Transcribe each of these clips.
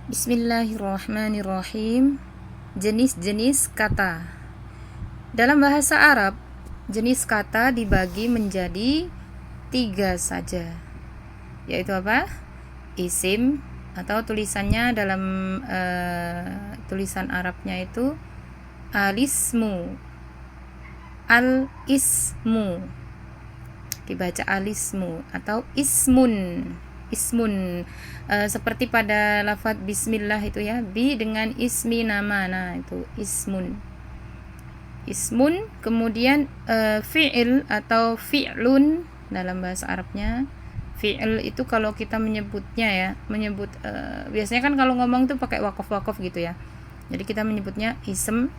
Bismillahirrahmanirrahim. Jenis-jenis kata. Dalam bahasa Arab, jenis kata dibagi menjadi 3 saja, yaitu apa? Isim atau tulisannya dalam tulisan Arabnya itu alismu, al-ismu, dibaca alismu atau ismun. Seperti pada lafaz bismillah itu ya, bi dengan ismi nama, nah itu ismun. Kemudian fi'il atau fi'lun dalam bahasa Arabnya. Fi'il itu kalau kita menyebutnya ya, biasanya kan kalau ngomong tuh pakai wakof gitu ya, jadi kita menyebutnya ism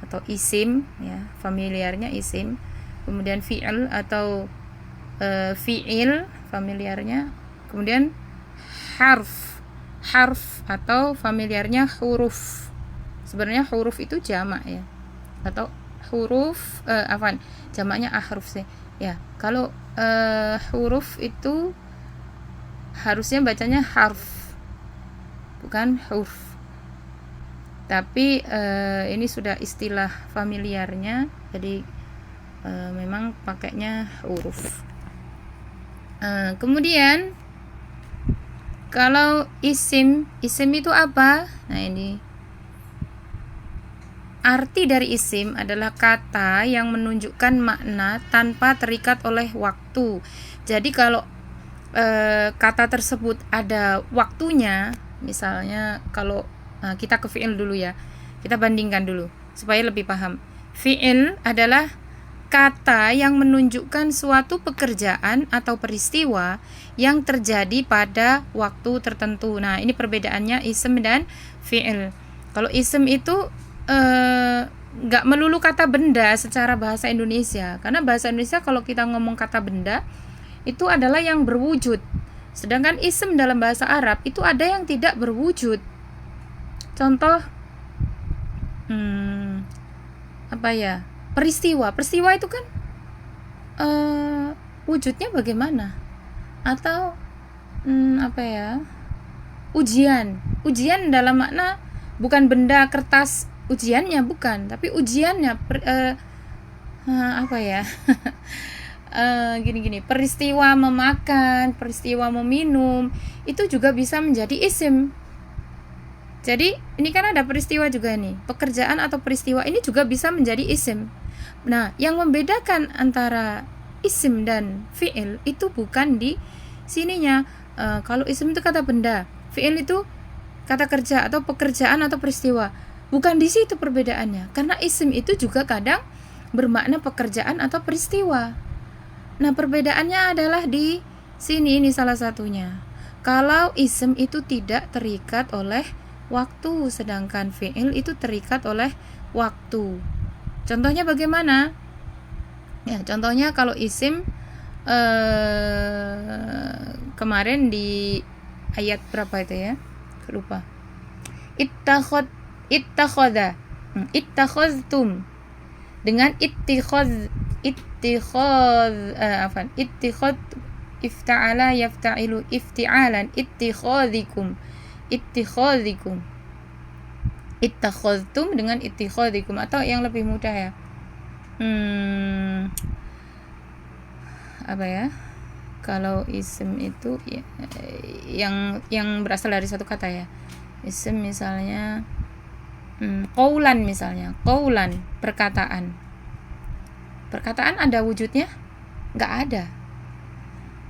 atau isim ya, familiarnya isim. Kemudian fi'il atau fi'il, familiarnya. Kemudian harf atau familiarnya huruf. Sebenarnya huruf itu jamak ya, atau huruf jamaknya ahruf sih ya. Kalau huruf itu harusnya bacanya harf, bukan huruf. Tapi ini sudah istilah familiarnya, jadi memang pakainya huruf. Kemudian kalau isim itu apa? Nah, ini arti dari isim adalah kata yang menunjukkan makna tanpa terikat oleh waktu. Jadi kalau kata tersebut ada waktunya, misalnya kalau kita ke fi'il dulu ya, kita bandingkan dulu supaya lebih paham. Fi'il adalah kata yang menunjukkan suatu pekerjaan atau peristiwa yang terjadi pada waktu tertentu. Nah, ini perbedaannya isim dan fi'il. Kalau isim itu nggak melulu kata benda secara bahasa Indonesia, karena bahasa Indonesia kalau kita ngomong kata benda itu adalah yang berwujud, sedangkan isim dalam bahasa Arab itu ada yang tidak berwujud. Contoh peristiwa itu kan wujudnya bagaimana? Atau ujian dalam makna bukan benda kertas ujiannya, bukan, tapi ujiannya gini, peristiwa memakan, peristiwa meminum, itu juga bisa menjadi isim. Jadi ini kan ada peristiwa juga nih, pekerjaan atau peristiwa ini juga bisa menjadi isim. Nah, yang membedakan antara isim dan fi'il itu bukan di sininya. Kalau isim itu kata benda, fi'il itu kata kerja atau pekerjaan atau peristiwa. Bukan di situ perbedaannya, karena isim itu juga kadang bermakna pekerjaan atau peristiwa. Nah, perbedaannya adalah di sini, ini salah satunya. Kalau isim itu tidak terikat oleh waktu, sedangkan fi'il itu terikat oleh waktu. Contohnya bagaimana? Ya, contohnya kalau isim kemarin di ayat berapa itu ya? Lupa. Ittakhadtum dengan ittikhad ifta'ala yafta'ilu ifti'alan ittikhadikum ittakhadtum dengan ittikhadikum, atau yang lebih mudah ya, kalau isim itu ya, yang berasal dari satu kata ya. Isim misalnya qaulan, misalnya qaulan, perkataan ada wujudnya? Nggak ada.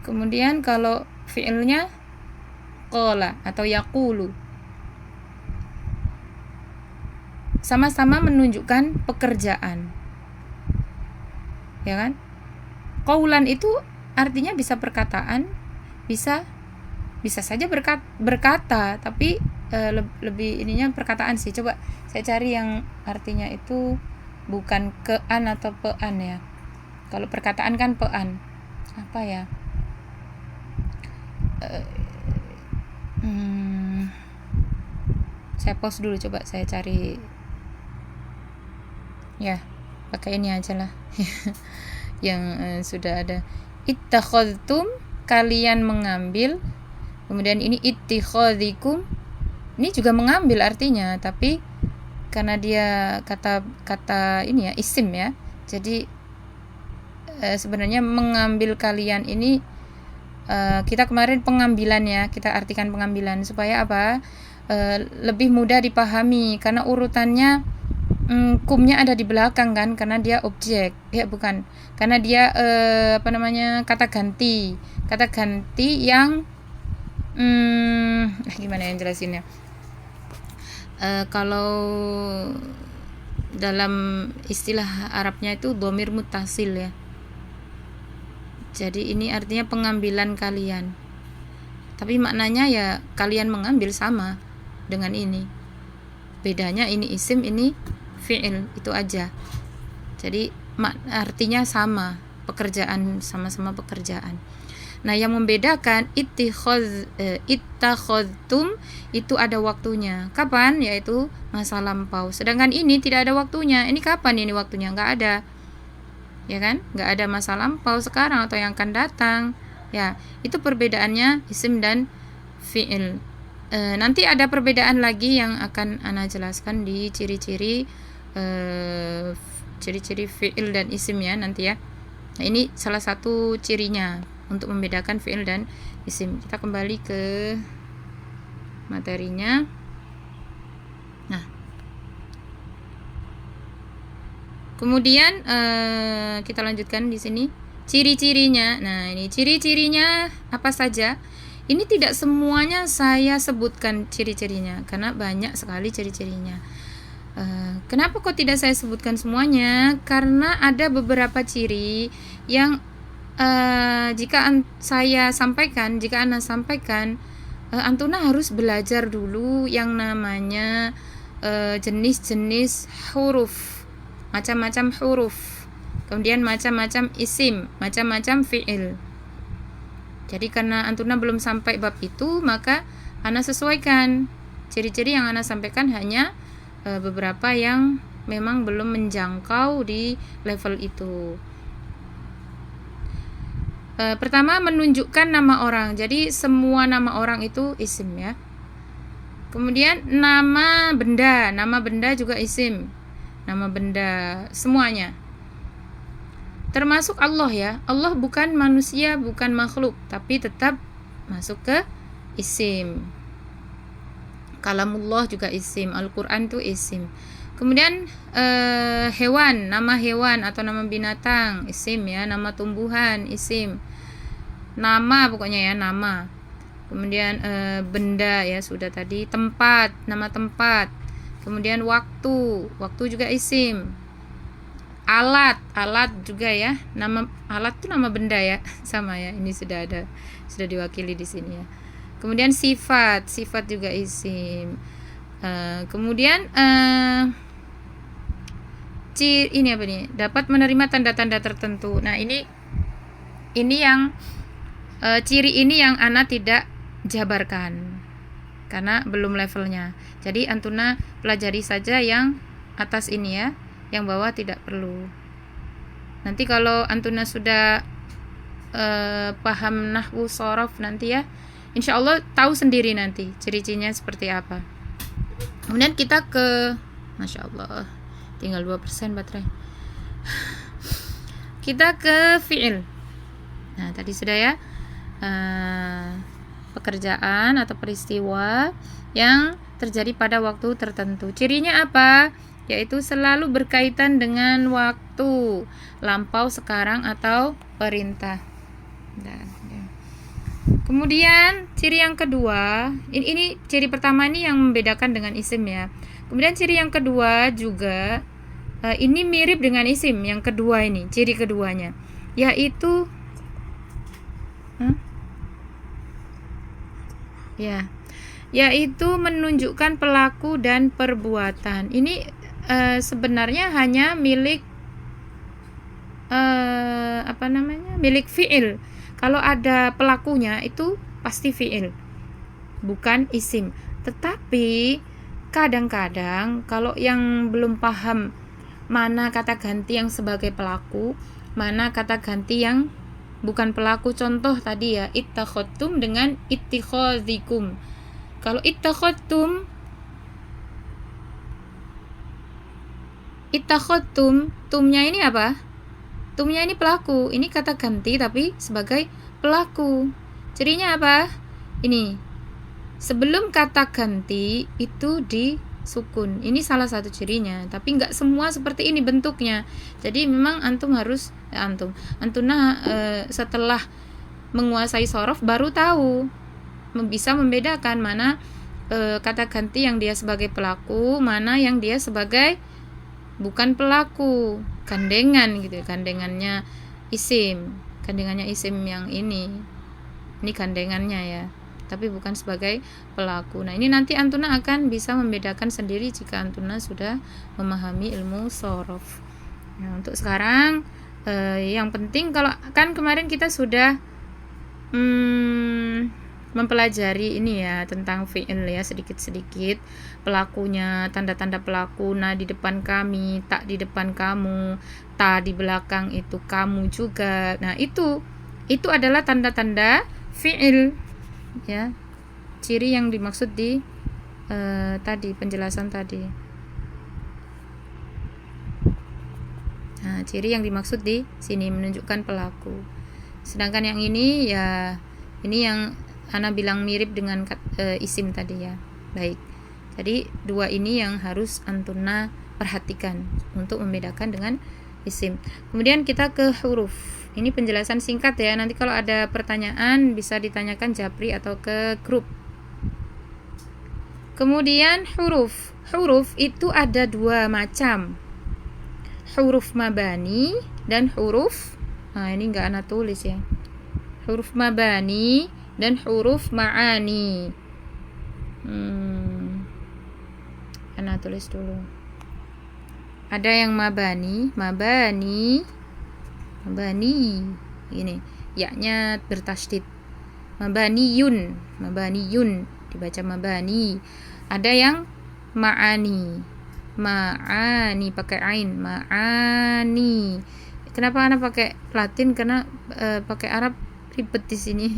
Kemudian kalau fi'ilnya qala atau yaqulu, sama-sama menunjukkan pekerjaan, ya kan? Qaulan itu artinya bisa perkataan, bisa saja berkata, tapi lebih ininya perkataan sih. Coba saya cari yang artinya itu bukan kean atau pean ya. Kalau perkataan kan pean. Apa ya? Saya pause dulu, coba saya cari ya, pakai ini aja lah yang sudah ada. Ittakhadtum, kalian mengambil. Kemudian ini ittikhadikum, Ini juga mengambil artinya, tapi karena dia kata ini ya isim ya, jadi sebenarnya mengambil kalian ini kita kemarin pengambilan ya, kita artikan pengambilan supaya apa, lebih mudah dipahami karena urutannya kumnya ada di belakang kan, karena dia objek ya, bukan karena dia kata ganti yang gimana yang jelasinnya. Kalau dalam istilah Arabnya itu dhamir muttasil ya. Jadi ini artinya pengambilan kalian. Tapi maknanya ya kalian mengambil sama dengan ini. Bedanya ini isim, ini fi'il, itu aja. Jadi artinya sama, pekerjaan, sama-sama pekerjaan. Nah, yang membedakan ittakhadtum itu ada waktunya. Kapan? Yaitu masa lampau. Sedangkan ini tidak ada waktunya. Ini kapan ini waktunya? Enggak ada. Ya kan? Enggak ada masa lampau sekarang atau yang akan datang. Ya, itu perbedaannya isim dan fi'il. Nanti ada perbedaan lagi yang akan Ana jelaskan di ciri-ciri fi'il dan isim ya nanti ya. Nah, ini salah satu cirinya untuk membedakan fi'il dan isim. Kita kembali ke materinya. Nah, kemudian kita lanjutkan di sini ciri-cirinya. Nah, ini ciri-cirinya apa saja? Ini tidak semuanya saya sebutkan ciri-cirinya karena banyak sekali ciri-cirinya. Kenapa kok tidak saya sebutkan semuanya? Karena ada beberapa ciri yang jika Ana sampaikan, Antuna harus belajar dulu yang namanya jenis-jenis huruf, macam-macam huruf, kemudian macam-macam isim, macam-macam fi'il. Jadi karena Antuna belum sampai bab itu, maka Ana sesuaikan ciri-ciri yang Ana sampaikan hanya beberapa yang memang belum menjangkau di level itu. Pertama, menunjukkan nama orang. Jadi semua nama orang itu isim ya. Kemudian nama benda juga isim. Nama benda semuanya. Termasuk Allah ya. Allah bukan manusia, bukan makhluk, tapi tetap masuk ke isim. Kalamullah juga isim, Al-Qur'an itu isim. Kemudian hewan, nama hewan atau nama binatang isim ya, nama tumbuhan isim. Nama pokoknya ya, nama. Kemudian benda ya sudah tadi, tempat, nama tempat. Kemudian waktu juga isim. Alat juga ya, nama alat itu nama benda ya, sama ya, ini sudah diwakili di sini ya. Kemudian sifat juga isim. Kemudian ini apa nih? Dapat menerima tanda-tanda tertentu. Nah, ini yang ciri ini yang Ana tidak jabarkan karena belum levelnya. Jadi Antuna pelajari saja yang atas ini ya, yang bawah tidak perlu. Nanti kalau Antuna sudah paham nahwu shorof nanti ya, insya Allah tahu sendiri nanti ciri-cirinya seperti apa. Kemudian kita ke, Masya Allah, tinggal 2% baterai. Kita ke fi'il. Nah, tadi sudah ya, pekerjaan atau peristiwa yang terjadi pada waktu tertentu. Cirinya apa? Yaitu selalu berkaitan dengan waktu, lampau, sekarang, atau perintah. Kemudian ciri yang kedua, ini ciri pertama ini yang membedakan dengan isim ya. Kemudian ciri yang kedua juga ini mirip dengan isim yang kedua ini, ciri keduanya, yaitu yaitu menunjukkan pelaku dan perbuatan. Ini sebenarnya hanya milik milik fi'il. Kalau ada pelakunya itu pasti fi'il, bukan isim. Tetapi kadang-kadang kalau yang belum paham mana kata ganti yang sebagai pelaku, mana kata ganti yang bukan pelaku, contoh tadi ya, ittakhadtum dengan ittikhadzikum. Kalau ittakhadtum, tumnya ini apa? Tumnya ini pelaku. Ini kata ganti tapi sebagai pelaku. Cirinya apa? Ini. Sebelum kata ganti itu disukun. Ini salah satu cirinya. Tapi nggak semua seperti ini bentuknya. Jadi memang antum harus antuna setelah menguasai sorof baru tahu, bisa membedakan mana kata ganti yang dia sebagai pelaku, mana yang dia sebagai bukan pelaku, gandengan gitu. Gandengannya isim yang ini gandengannya ya, tapi bukan sebagai pelaku. Nah, ini nanti antuna akan bisa membedakan sendiri jika antuna sudah memahami ilmu sorof. Nah, untuk sekarang yang penting, kalau kan kemarin kita sudah mempelajari ini ya tentang fi'il ya, sedikit-sedikit pelakunya, tanda-tanda pelaku. Nah, di depan kami, tak di depan kamu, ta di belakang itu kamu juga. Nah, itu adalah tanda-tanda fi'il ya, ciri yang dimaksud di tadi penjelasan tadi. Nah, ciri yang dimaksud di sini menunjukkan pelaku. Sedangkan yang ini ya, ini yang Ana bilang mirip dengan isim tadi ya. Baik. Jadi dua ini yang harus antuna perhatikan untuk membedakan dengan isim. Kemudian kita ke huruf. Ini penjelasan singkat ya. Nanti kalau ada pertanyaan bisa ditanyakan Japri atau ke grup. Kemudian huruf. Huruf itu ada dua macam. Huruf mabani dan huruf, nah ini enggak Ana tulis ya. Huruf mabani dan huruf ma'ani. Ana tulis dulu. Ada yang mabani. Ini ya-nya bertasydid. Mabaniyun dibaca mabani. Ada yang ma'ani pakai ain, ma'ani. Kenapa Ana pakai Latin? Karena pakai Arab ribet di sini.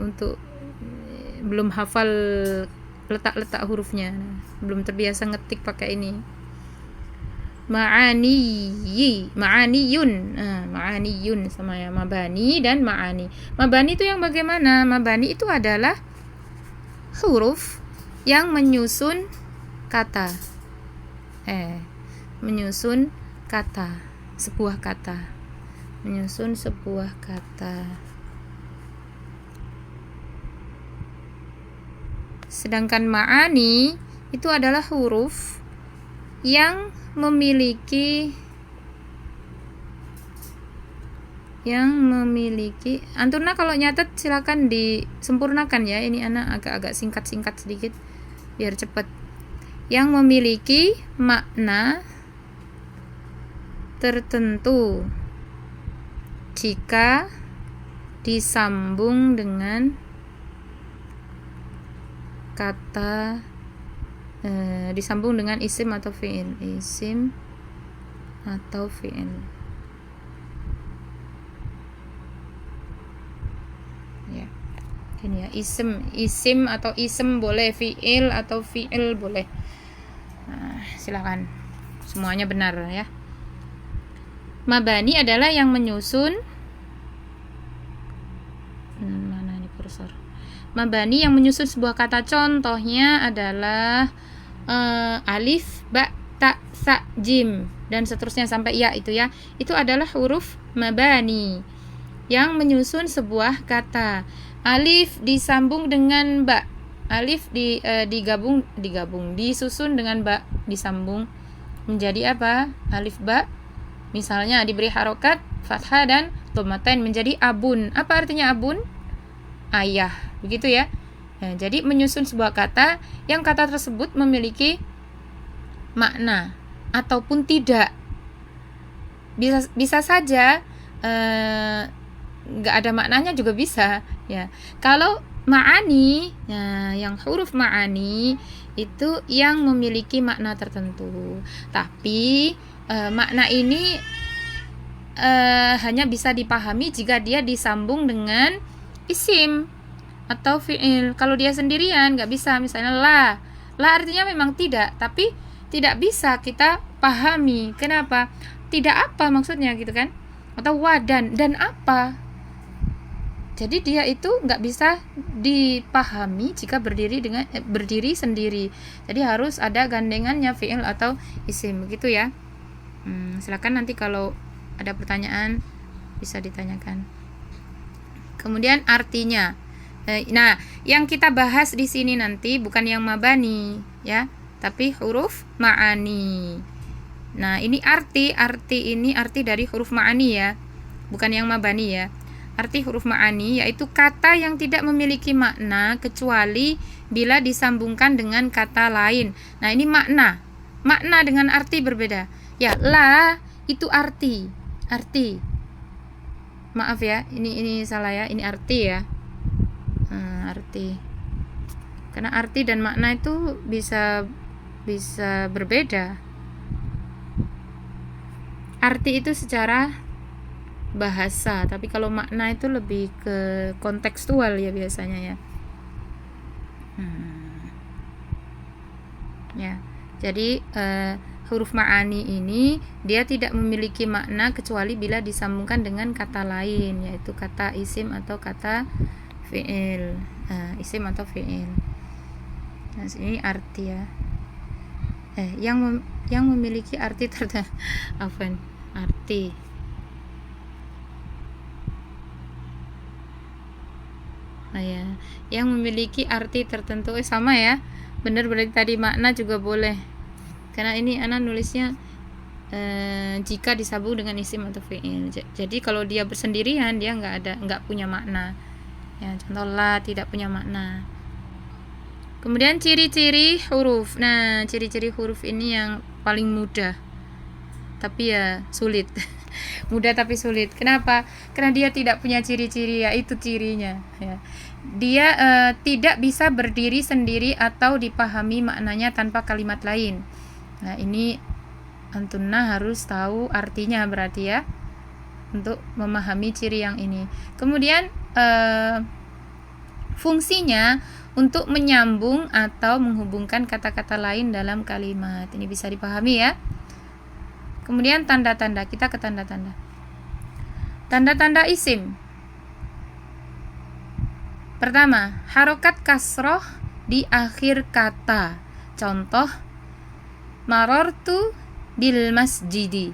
Untuk belum hafal letak-letak hurufnya, belum terbiasa ngetik pakai ini. Ma'aniyun sama ya, mabani dan ma'ani. Mabani itu yang bagaimana? Mabani itu adalah huruf yang menyusun kata. Menyusun kata, sebuah kata. Menyusun sebuah kata. Sedangkan ma'ani itu adalah huruf yang memiliki antuna kalau nyatet silakan disempurnakan ya. Ini Ana agak-agak singkat-singkat sedikit biar cepat. Yang memiliki makna tertentu jika disambung dengan kata, disambung dengan isim atau fi'il. Ya. Ini ya, isim atau isem boleh, fi'il atau fi'il boleh. Nah, silakan. Semuanya benar ya. Mabani adalah yang menyusun. Mana ini kursor? Mabani yang menyusun sebuah kata. Contohnya adalah alif, ba, ta, sa, jim dan seterusnya sampai ya itu ya. Itu adalah huruf mabani yang menyusun sebuah kata. Alif disambung dengan ba. Alif digabung disusun dengan ba, disambung menjadi apa? Alif ba. Misalnya diberi harokat fathah dan dhammatain menjadi abun. Apa artinya abun? Ayah, begitu ya. Nah, jadi menyusun sebuah kata yang kata tersebut memiliki makna ataupun tidak. Bisa saja nggak ada maknanya juga bisa ya. Kalau ma'ani, nah, yang huruf ma'ani itu yang memiliki makna tertentu. Tapi makna ini hanya bisa dipahami jika dia disambung dengan isim atau fi'il. Kalau dia sendirian nggak bisa. Misalnya la artinya memang tidak, tapi tidak bisa kita pahami. Kenapa? Tidak apa maksudnya gitu kan? Atau dan apa? Jadi dia itu nggak bisa dipahami jika berdiri sendiri. Jadi harus ada gandengannya fi'il atau isim, begitu ya. Silakan nanti kalau ada pertanyaan bisa ditanyakan. Kemudian artinya. Nah, yang kita bahas di sini nanti bukan yang mabani ya, tapi huruf ma'ani. Nah, ini arti ini arti dari huruf ma'ani ya, bukan yang mabani ya. Arti huruf ma'ani yaitu kata yang tidak memiliki makna kecuali bila disambungkan dengan kata lain. Nah, ini makna dengan arti berbeda. Ya, la itu arti. Maaf ya, ini salah ya, ini arti ya. Arti. Karena arti dan makna itu bisa berbeda. Arti itu secara bahasa, tapi kalau makna itu lebih ke kontekstual ya biasanya ya. Ya. Jadi huruf ma'ani ini dia tidak memiliki makna kecuali bila disambungkan dengan kata lain, yaitu kata isim atau kata fi'il. Isim atau fi'il. Nah, ini arti ya. Yang memiliki arti arti. Ya, yang memiliki arti tertentu sama ya. Benar, berarti tadi makna juga boleh. Karena ini ana nulisnya jika disambung dengan isim atau fi'il. Jadi kalau dia bersendirian dia nggak punya makna. Ya, contoh la tidak punya makna. Kemudian ciri-ciri huruf. Nah, ciri-ciri huruf ini yang paling mudah, tapi ya sulit. Mudah tapi sulit. Kenapa? Karena dia tidak punya ciri-ciri, yaitu cirinya. Ya. Dia tidak bisa berdiri sendiri atau dipahami maknanya tanpa kalimat lain. Nah, ini antuna harus tahu artinya berarti ya, untuk memahami ciri yang ini. Kemudian fungsinya untuk menyambung atau menghubungkan kata-kata lain dalam kalimat. Ini bisa dipahami ya. Kemudian tanda-tanda, kita ke tanda-tanda. Tanda-tanda isim. Pertama, harokat kasroh di akhir kata. Contoh, marortu bil masjidi.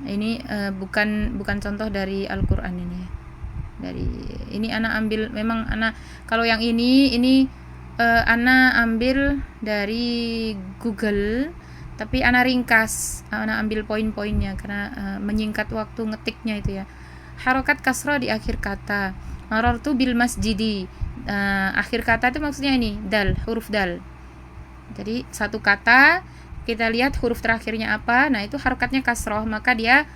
Ini bukan contoh dari Al-Qur'an ini. Ini ana ambil, memang ana kalau yang ini ana ambil dari Google, tapi ana ringkas, ana ambil poin-poinnya karena menyingkat waktu ngetiknya itu ya. Harokat kasroh di akhir kata. Marartu bil masjidi. Akhir kata itu maksudnya ini dal, huruf dal. Jadi satu kata kita lihat huruf terakhirnya apa, nah itu harokatnya kasroh, maka dia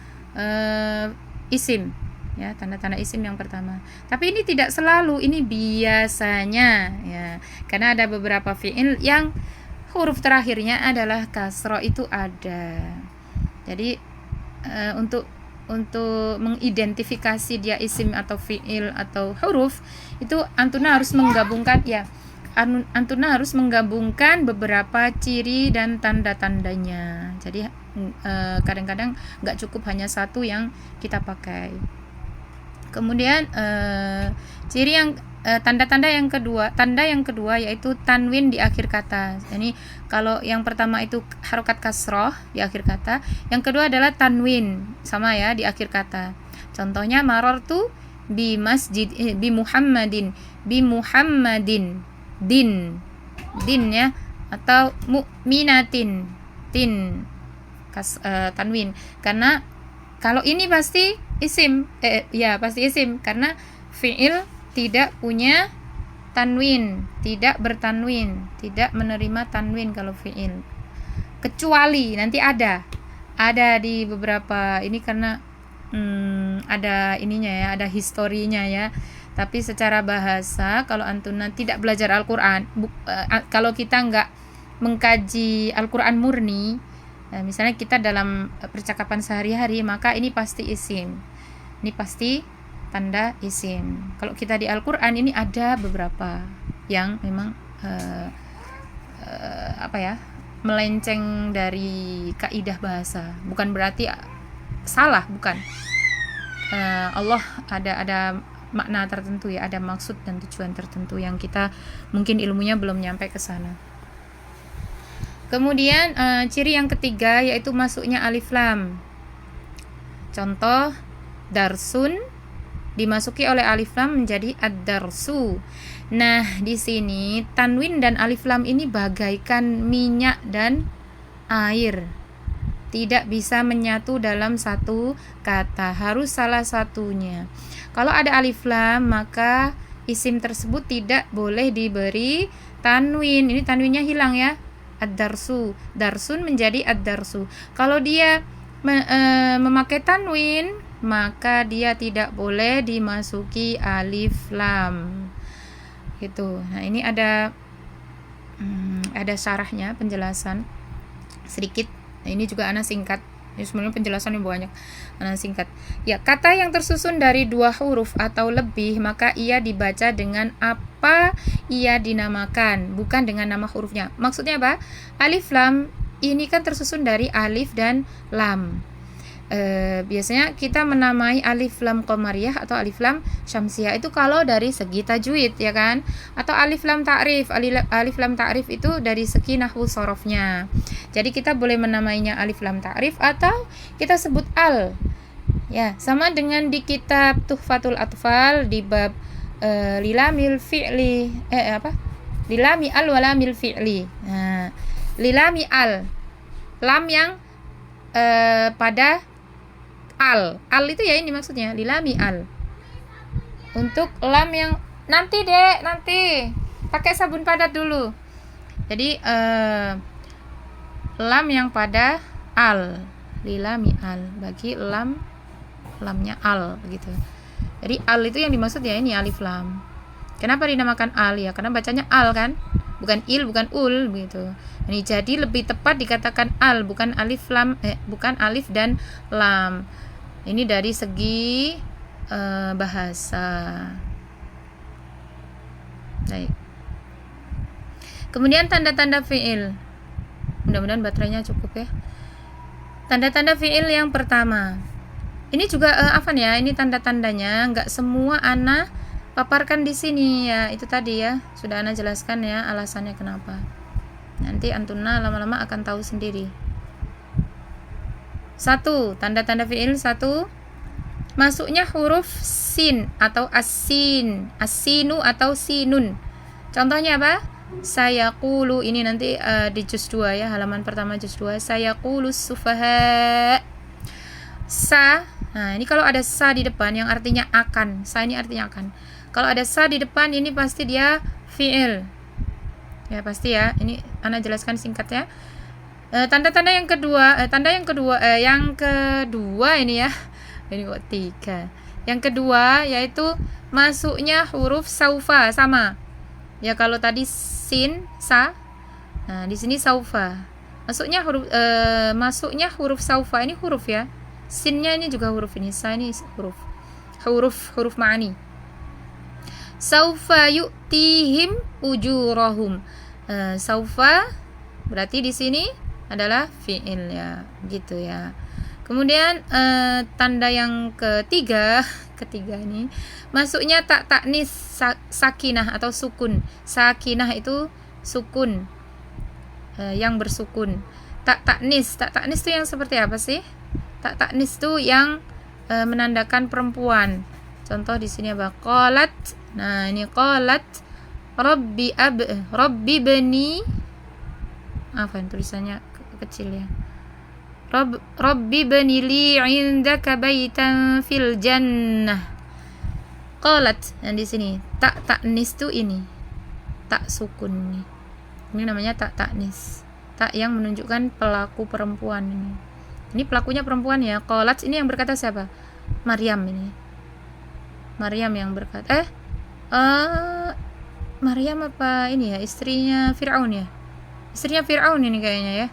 isim ya, tanda-tanda isim yang pertama. Tapi ini tidak selalu, ini biasanya ya, karena ada beberapa fi'il yang huruf terakhirnya adalah kasroh, itu ada. Jadi untuk mengidentifikasi dia isim atau fi'il atau huruf, itu antuna harus menggabungkan ya. Antuna harus menggabungkan beberapa ciri dan tanda-tandanya. Jadi kadang-kadang nggak cukup hanya satu yang kita pakai. Kemudian ciri yang tanda yang kedua yaitu tanwin di akhir kata. Jadi kalau yang pertama itu harokat kasroh di akhir kata, yang kedua adalah tanwin sama ya di akhir kata. Contohnya marartu bi masjid bi Muhammadin, din ya, atau mu'minatin, tanwin. Karena kalau ini pasti isim, pasti isim karena fi'il tidak punya tanwin, tidak bertanwin, tidak menerima tanwin kalau fi'il. Kecuali nanti ada di beberapa ini karena ada ininya ya, ada historinya ya. Tapi secara bahasa, kalau antuna tidak belajar Al-Quran, kalau kita nggak mengkaji Al-Quran murni, misalnya kita dalam percakapan sehari-hari, maka ini pasti isim. Ini pasti tanda isim. Kalau kita di Al-Qur'an ini ada beberapa yang memang melenceng dari kaidah bahasa. Bukan berarti salah, bukan. Allah ada makna tertentu ya, ada maksud dan tujuan tertentu yang kita mungkin ilmunya belum nyampe ke sana. Kemudian ciri yang ketiga yaitu masuknya alif lam. Contoh darsun dimasuki oleh alif lam menjadi ad-darsu. Nah, di sini tanwin dan alif lam ini bagaikan minyak dan air. Tidak bisa menyatu dalam satu kata, harus salah satunya. Kalau ada alif lam, maka isim tersebut tidak boleh diberi tanwin. Ini tanwinnya hilang ya. Ad-darsu. Darsun menjadi ad-darsu. Kalau dia memakai tanwin, maka dia tidak boleh dimasuki alif lam. Gitu. Nah, ini ada syarahnya, penjelasan sedikit. Nah, ini juga ana singkat. Ini sebenarnya penjelasannya banyak. Ana singkat. Ya, kata yang tersusun dari 2 huruf atau lebih, maka ia dibaca dengan apa ia dinamakan, bukan dengan nama hurufnya. Maksudnya apa? Alif lam ini kan tersusun dari alif dan lam. Biasanya kita menamai alif lam qamariyah atau alif lam syamsiyah itu kalau dari segi tajwid ya kan, atau alif lam ta'rif. Alif lam ta'rif itu dari segi nahwu sorofnya. Jadi kita boleh menamainya alif lam ta'rif atau kita sebut al ya, sama dengan di kitab Tuhfatul Atfal di bab lilamil fi'li lilami al walamil fi'li. Nah, lilami al, lam yang pada al itu ya, ini maksudnya lilami al. Untuk lam yang nanti pakai sabun padat dulu. Jadi lam yang pada al, lilami al, bagi lamnya al gitu. Jadi al itu yang dimaksud ya, ini alif lam. Kenapa dinamakan al ya? Karena bacanya al kan, bukan il, bukan ul begitu. Ini jadi lebih tepat dikatakan al, bukan alif lam, bukan alif dan lam. Ini dari segi bahasa. Baik. Kemudian tanda-tanda fi'il. Mudah-mudahan baterainya cukup ya. Tanda-tanda fi'il yang pertama. Ini juga ini tanda-tandanya enggak semua ana paparkan di sini ya. Itu tadi ya, sudah ana jelaskan ya alasannya kenapa. Nanti antuna lama-lama akan tahu sendiri. 1. Tanda-tanda fi'il 1. Masuknya huruf sin atau as-sin, as-sinu atau sinun. Contohnya apa? Sayaqulu, ini nanti di juz 2 ya, halaman pertama juz 2. Sayaqulu sufaha. Sa. Nah, ini kalau ada sa di depan yang artinya akan. Sa ini artinya akan. Kalau ada sa di depan ini pasti dia fi'il. Ya, pasti ya. Ini ana jelaskan singkatnya. Tanda-tanda yang kedua, yang kedua ini ya. Ini kok 3. Yang kedua yaitu masuknya huruf saufa, sama. Ya, kalau tadi sin, sa. Nah, di sini saufa. Masuknya huruf saufa, ini huruf ya. Sinnya ini juga huruf, ini sa ini huruf. Huruf ma'ani. Saufa yu'tihim ujurahum. Saufa berarti di sini adalah fi'il ya, gitu ya. Kemudian tanda yang ketiga ini masuknya tak taknis sakinah atau sukun. Sakinah itu sukun, yang bersukun. Tak taknis itu yang seperti apa sih? Tak taknis itu yang menandakan perempuan. Contoh di sini apa? Qalat. Nah, ini qalat Rabbi bani, apa yang tulisannya kecil ya. Rabbi bani li 'indaka baitan fil jannah. Qalat. Dan di sini tak taknis tuh ini. Tak sukun nih. Ini namanya tak taknis. Tak yang menunjukkan pelaku perempuan ini. Ini pelakunya perempuan ya. Qalat ini yang berkata siapa? Maryam ini. Maryam yang berkata Maryam apa ini ya? Istrinya Fir'aun ya? Istrinya Fir'aun ini kayaknya ya.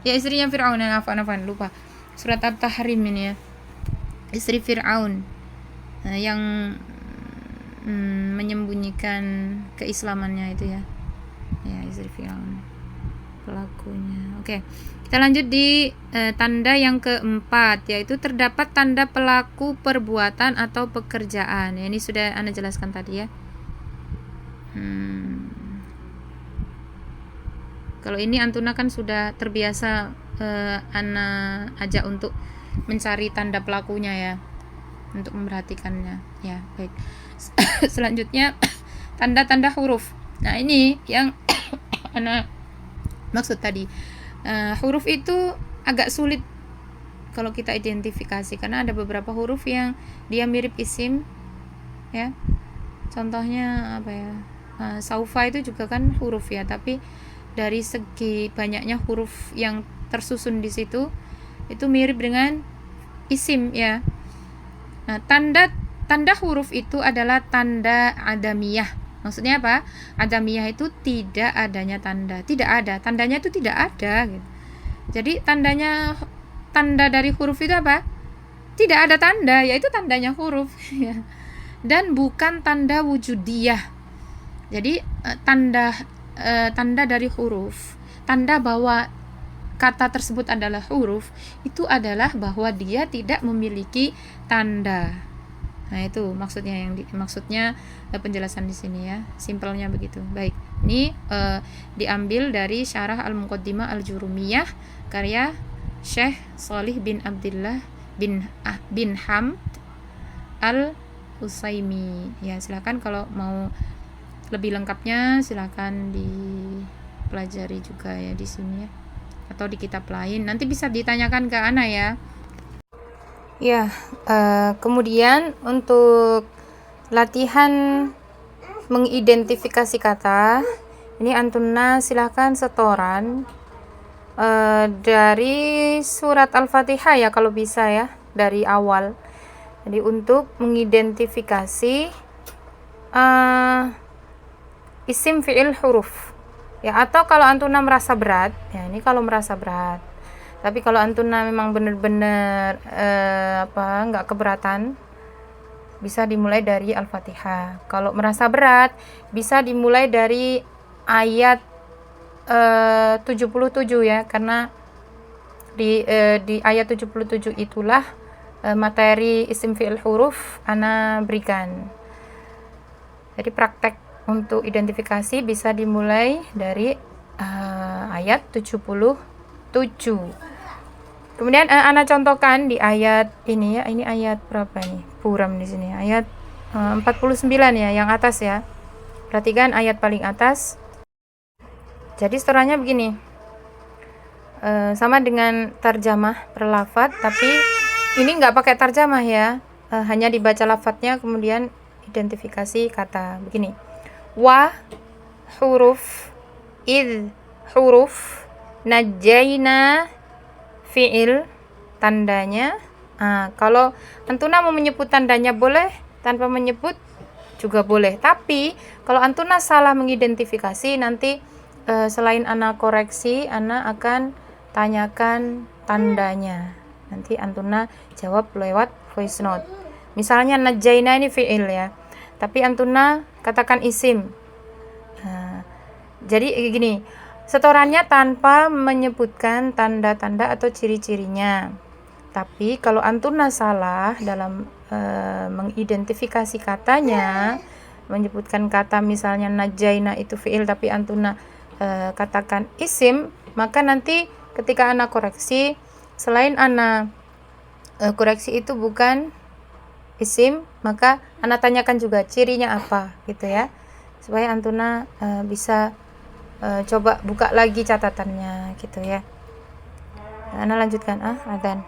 Ya, istrinya Fir'aun, lupa. Surat At-Tahrim ini ya. Istri Fir'aun. yang menyembunyikan keislamannya itu ya. Ya, istri Firaun pelakunya. Oke, kita lanjut di tanda yang keempat, yaitu terdapat tanda pelaku perbuatan atau pekerjaan. Ya, ini sudah Anda jelaskan tadi ya. Kalau ini Antuna kan sudah terbiasa Ana ajak untuk mencari tanda pelakunya ya, untuk memperhatikannya ya. Baik. Selanjutnya tanda-tanda huruf. Nah, ini yang Ana maksud tadi. Huruf itu agak sulit kalau kita identifikasi karena ada beberapa huruf yang dia mirip isim ya. Contohnya apa ya? Saufa itu juga kan huruf ya, tapi dari segi banyaknya huruf yang tersusun di situ itu mirip dengan isim ya. Nah, tanda huruf itu adalah tanda adamiyah. Maksudnya apa? Adamiyah itu tidak adanya tanda, tidak ada. Tandanya itu tidak ada gitu. Jadi tanda dari huruf itu apa? Tidak ada tanda, yaitu tandanya huruf ya. Dan bukan tanda wujudiyah. Jadi tanda dari huruf, tanda bahwa kata tersebut adalah huruf, itu adalah bahwa dia tidak memiliki tanda. Nah, itu maksudnya maksudnya penjelasan di sini ya. Simpelnya begitu. Baik. Ini diambil dari Syarah Al-Muqaddimah Al-Jurumiyah karya Syekh Shalih bin Abdullah bin Hamd Al-Utsaimin. Ya, silakan kalau mau lebih lengkapnya silakan dipelajari juga ya di sini ya, atau di kitab lain. Nanti bisa ditanyakan ke Ana ya. Ya, kemudian untuk latihan mengidentifikasi kata, ini Antuna silakan setoran dari surat Al-Fatihah ya kalau bisa ya, dari awal. Jadi untuk mengidentifikasi isim fi'il huruf ya, atau kalau Antuna merasa berat ya, ini kalau merasa berat. Tapi kalau Antuna memang benar-benar nggak keberatan, bisa dimulai dari Al-Fatihah. Kalau merasa berat, bisa dimulai dari ayat 77 ya, karena di ayat 77 itulah materi isim fi'il huruf Ana berikan. Jadi praktek untuk identifikasi bisa dimulai dari ayat 77. Kemudian Ana contohkan di ayat ini ya. Ini ayat berapa nih? Buram di sini. Ayat 49 ya, yang atas ya. Perhatikan ayat paling atas. Jadi setorannya begini. Sama dengan tarjamah per lafadz, tapi ini nggak pakai tarjamah ya. Hanya dibaca lafadznya kemudian identifikasi kata. Begini. Wa huruf, id huruf, najaina fi'il, tandanya. Kalau Antuna mau menyebut tandanya boleh, tanpa menyebut juga boleh. Tapi kalau Antuna salah mengidentifikasi, nanti selain Ana koreksi, Ana akan tanyakan tandanya. Nanti Antuna jawab lewat voice note. Misalnya najaina ini fi'il ya, tapi Antuna katakan isim. Jadi gini, setorannya tanpa menyebutkan tanda-tanda atau ciri-cirinya. Tapi kalau Antuna salah dalam mengidentifikasi katanya, menyebutkan kata misalnya najaina itu fi'il tapi Antuna katakan isim, maka nanti ketika Ana koreksi, selain Ana koreksi itu bukan isim, maka Ana tanyakan juga cirinya apa gitu ya, supaya Antuna bisa coba buka lagi catatannya gitu ya. Ana lanjutkan adzan.